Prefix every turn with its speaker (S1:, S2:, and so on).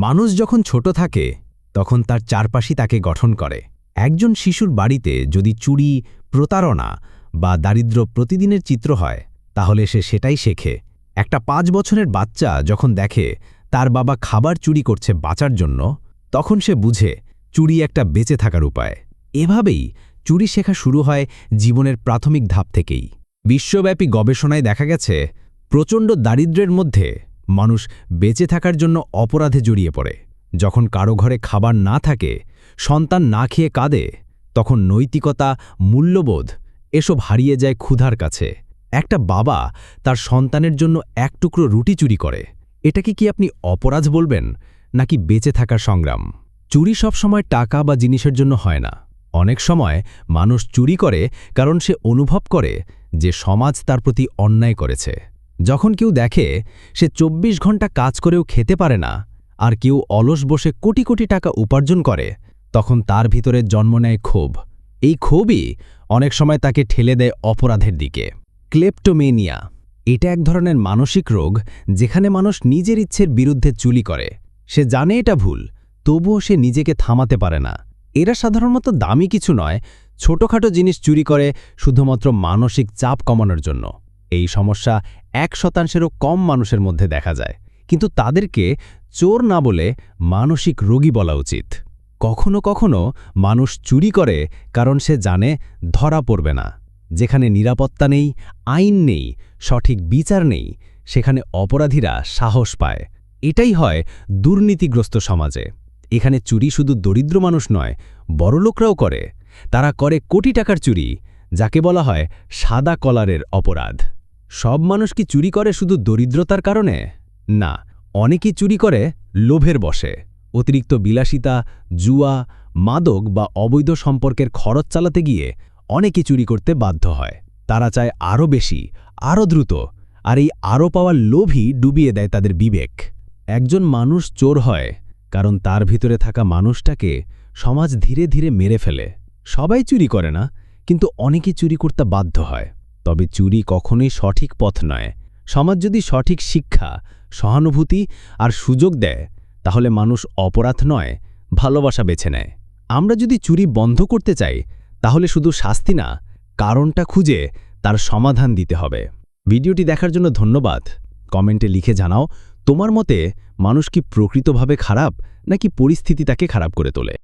S1: মানুষ যখন ছোট থাকে তখন তার চারপাশই তাকে গঠন করে। একজন শিশুর বাড়িতে যদি চুরি, প্রতারণা বা দারিদ্র্য প্রতিদিনের চিত্র হয়, তাহলে সে সেটাই শেখে। একটা 5 বছরের বাচ্চা যখন দেখে তার বাবা খাবার চুরি করছে বাঁচার জন্য, তখন সে বুঝে চুরি একটা বেঁচে থাকার উপায়। এভাবেই চুরি শেখা শুরু হয় জীবনের প্রাথমিক ধাপ থেকেই। বিশ্বব্যাপী গবেষণায় দেখা গেছে, প্রচণ্ড দারিদ্র্যের মধ্যে মানুষ বেঁচে থাকার জন্য অপরাধে জড়িয়ে পড়ে। যখন কারো ঘরে খাবার না থাকে, সন্তান না খেয়ে কাঁদে, তখন নৈতিকতা, মূল্যবোধ এসব হারিয়ে যায় ক্ষুধার কাছে। একটা বাবা তার সন্তানের জন্য এক টুকরো রুটি চুরি করে, এটাকে কি আপনি অপরাধ বলবেন, নাকি বেঁচে থাকার সংগ্রাম? চুরি সবসময় টাকা বা জিনিসের জন্য হয় না। অনেক সময় মানুষ চুরি করে কারণ সে অনুভব করে যে সমাজ তার প্রতি অন্যায় করেছে। যখন কেউ দেখে সে 24 ঘন্টা কাজ করেও খেতে পারে না, আর কেউ অলস বসে কোটি কোটি টাকা উপার্জন করে, তখন তার ভিতরে জন্ম নেয় ক্ষোভ। এই ক্ষোভই অনেক সময় তাকে ঠেলে দেয় অপরাধের দিকে। ক্লেপ্টোমেনিয়া এটা এক ধরনের মানসিক রোগ, যেখানে মানুষ নিজের ইচ্ছের বিরুদ্ধে চুরি করে। সে জানে এটা ভুল, তবুও সে নিজেকে থামাতে পারে না। এরা সাধারণত দামি কিছু নয়, ছোটখাটো জিনিস চুরি করে শুধুমাত্র মানসিক চাপ কমানোর জন্য। এই সমস্যা 1%-এরও কম মানুষের মধ্যে দেখা যায়, কিন্তু তাদেরকে চোর না বলে মানসিক রোগী বলা উচিত। কখনো কখনো মানুষ চুরি করে কারণ সে জানে ধরা পড়বে না। যেখানে নিরাপত্তা নেই, আইন নেই, সঠিক বিচার নেই, সেখানে অপরাধীরা সাহস পায়। এটাই হয় দুর্নীতিগ্রস্ত সমাজে। এখানে চুরি শুধু দরিদ্র মানুষ নয়, বড়লোকরাও করে। তারা করে কোটি টাকার চুরি, যাকে বলা হয় সাদা কলারের অপরাধ। সব মানুষ কি চুরি করে শুধু দরিদ্রতার কারণে? না, অনেকেই চুরি করে লোভের বশে। অতিরিক্ত বিলাসিতা, জুয়া, মাদক বা অবৈধ সম্পর্কের খরচ চালাতে গিয়ে অনেকে চুরি করতে বাধ্য হয়। তারা চায় আরও বেশি, আরও দ্রুত, আর এই আরও পাওয়ার লোভই ডুবিয়ে দেয় তাদের বিবেক। একজন মানুষ চোর হয় কারণ তার ভিতরে থাকা মানুষটাকে সমাজ ধীরে ধীরে মেরে ফেলে। সবাই চুরি করে না, কিন্তু অনেকেই চুরি করতে বাধ্য হয়। তবে চুরি কখনোই সঠিক পথ নয়। সমাজ যদি সঠিক শিক্ষা, সহানুভূতি আর সুযোগ দেয়, তাহলে মানুষ অপরাধ নয়, ভালোবাসা বেছে নেয়। আমরা যদি চুরি বন্ধ করতে চাই, তাহলে শুধু শাস্তি না, কারণটা খুঁজে তার সমাধান দিতে হবে। ভিডিওটি দেখার জন্য ধন্যবাদ। কমেন্টে লিখে জানাও, তোমার মতে মানুষ কি প্রকৃতভাবে খারাপ, নাকি পরিস্থিতি তাকে খারাপ করে তোলে?